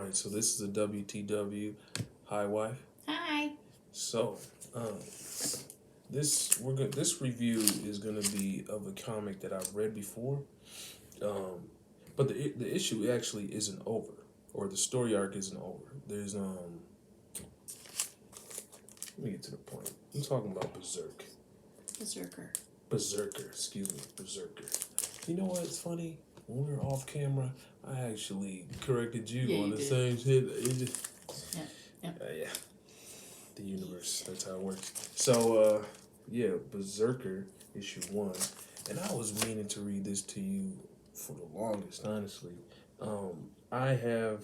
right, so this is a WTW. Hi, wife. Hi. So, this review is gonna be of a comic that I've read before, but the issue actually isn't over, or the story arc isn't over. There's let me get to the point. I'm talking about Berserker. Excuse me, Berserker. You know what's funny? When we were off camera, I actually corrected you on the same shit. It just, yeah. The universe. That's how it works. So, Berserker issue 1, and I was meaning to read this to you for the longest, honestly. I have,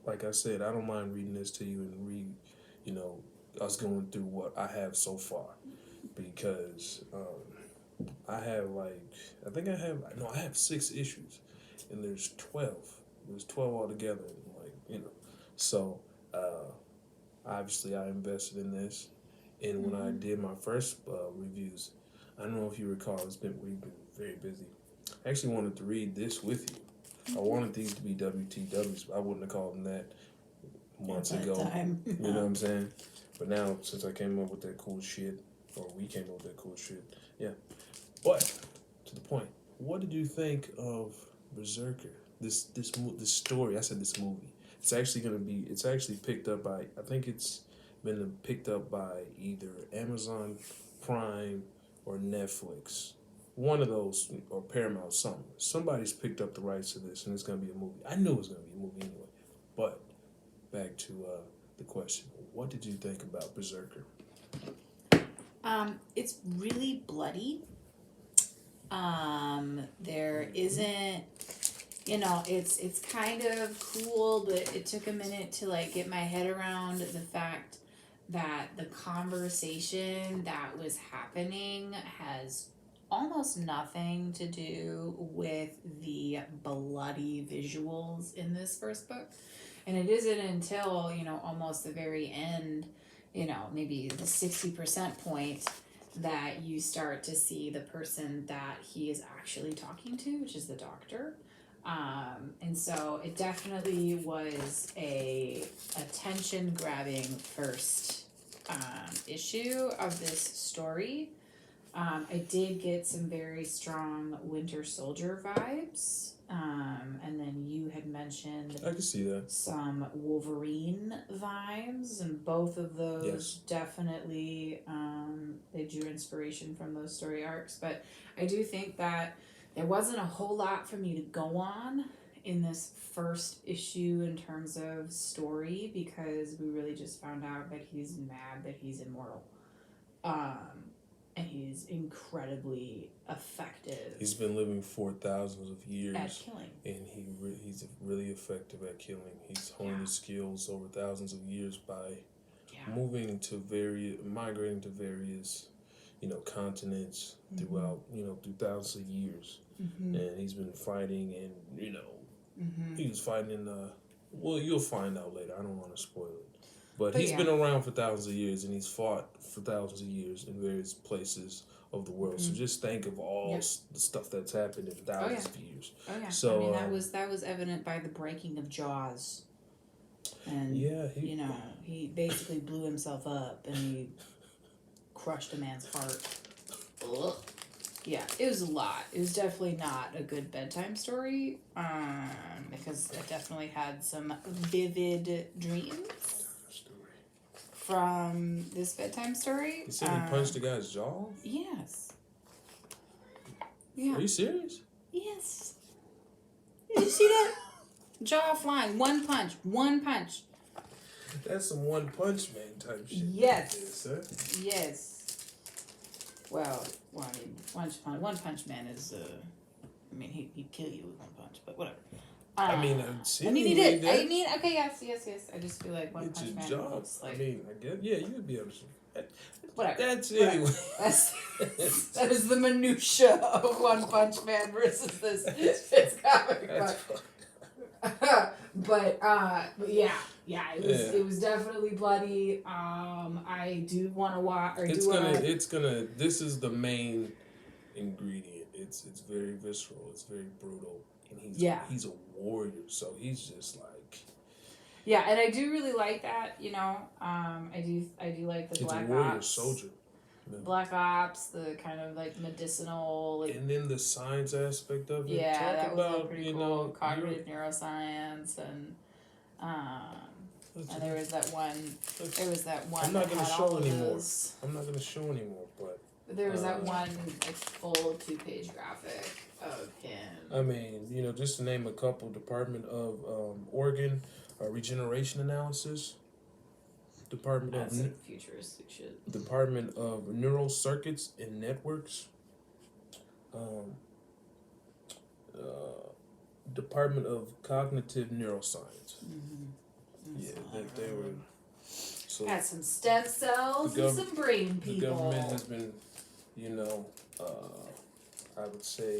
like I said, I don't mind reading this to you and us going through what I have so far, because I have I have 6 issues, and there's 12. There's 12 altogether, so. Obviously, I invested in this, and when I did my first reviews, I don't know if you recall, we've been very busy. I actually wanted to read this with you. I wanted these to be WTWs, but I wouldn't have called them that months ago. You know what I'm saying? But now, since I came up with that cool shit, or we came up with that cool shit, yeah. But to the point, what did you think of Berserker? This story. I said this movie. It's actually picked up by, I think it's been picked up by either Amazon Prime or Netflix. One of those, or Paramount, something. Somebody's picked up the rights to this, and it's going to be a movie. I knew it was going to be a movie anyway. But, back to the question. What did you think about Berserker? It's really bloody. There isn't... it's kind of cool, but it took a minute to get my head around the fact that the conversation that was happening has almost nothing to do with the bloody visuals in this first book. And it isn't until, almost the very end, maybe the 60% point, that you start to see the person that he is actually talking to, which is the doctor. And so it definitely was a attention-grabbing first issue of this story. I did get some very strong Winter Soldier vibes. And then you had mentioned I can see that. some Wolverine vibes, and both of those definitely they drew inspiration from those story arcs. But I do think that there wasn't a whole lot for me to go on in this first issue in terms of story, because we really just found out that he's mad that he's immortal. And he's incredibly effective. He's been living for thousands of years at killing, and he's really effective at killing. He's honed his skills over thousands of years by migrating to various, continents throughout, through thousands of years. And he's been fighting, and he was fighting in you'll find out later. I don't want to spoil it. But he's been around for thousands of years, and he's fought for thousands of years in various places of the world. So just think of all the stuff that's happened in thousands of years. Oh yeah. So that was evident by the breaking of Jaws. And he basically blew himself up, and he crushed a man's heart. Ugh. Yeah, it was a lot. It was definitely not a good bedtime story, because I definitely had some vivid dreams from this bedtime story. You said he punched the guy's jaw? Yes. Yeah. Are you serious? Yes. Did you see that? Jaw flying. One punch. That's some One Punch Man type shit. Yes. Right there, sir. Yes. Well, I mean, One Punch Man is, he'd kill you with one punch, but whatever. He did. Okay, yes. I just feel like One it's Punch Man job. looks like... I guess, you'd be able to... Whatever. That's it anyway. That is the minutia of One Punch Man versus this comic book. But it was definitely bloody. I do want to watch. This is the main ingredient. It's very visceral. It's very brutal, and he's a warrior. So he's just like, Yeah, and I do really like that. You know, I do like the It's Black a warrior Ops. soldier. Yeah. Black Ops, the kind of like medicinal, like, and then the science aspect of it. yeah, Talk that was all about, pretty you cool. know, Cognitive neuroscience, and there was that one. There was that one. I'm not that gonna had show all of anymore. those. I'm not gonna show anymore, but There was that one like full 2-page graphic of him. I mean, you know, just to name a couple: Department of Organ Regeneration Analysis, That's like futuristic shit. Department of Neural Circuits and Networks, Department of Cognitive Neuroscience. Yeah, they were. So got some stem cells and some brain people. The government has been, you know, I would say,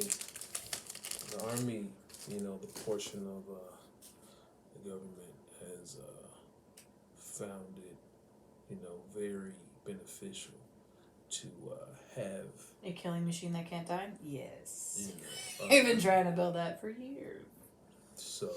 the Army, you know, the portion of the government has found it, you know, very beneficial to have a killing machine that can't die. Yes, you know, they've been trying to build that for years. So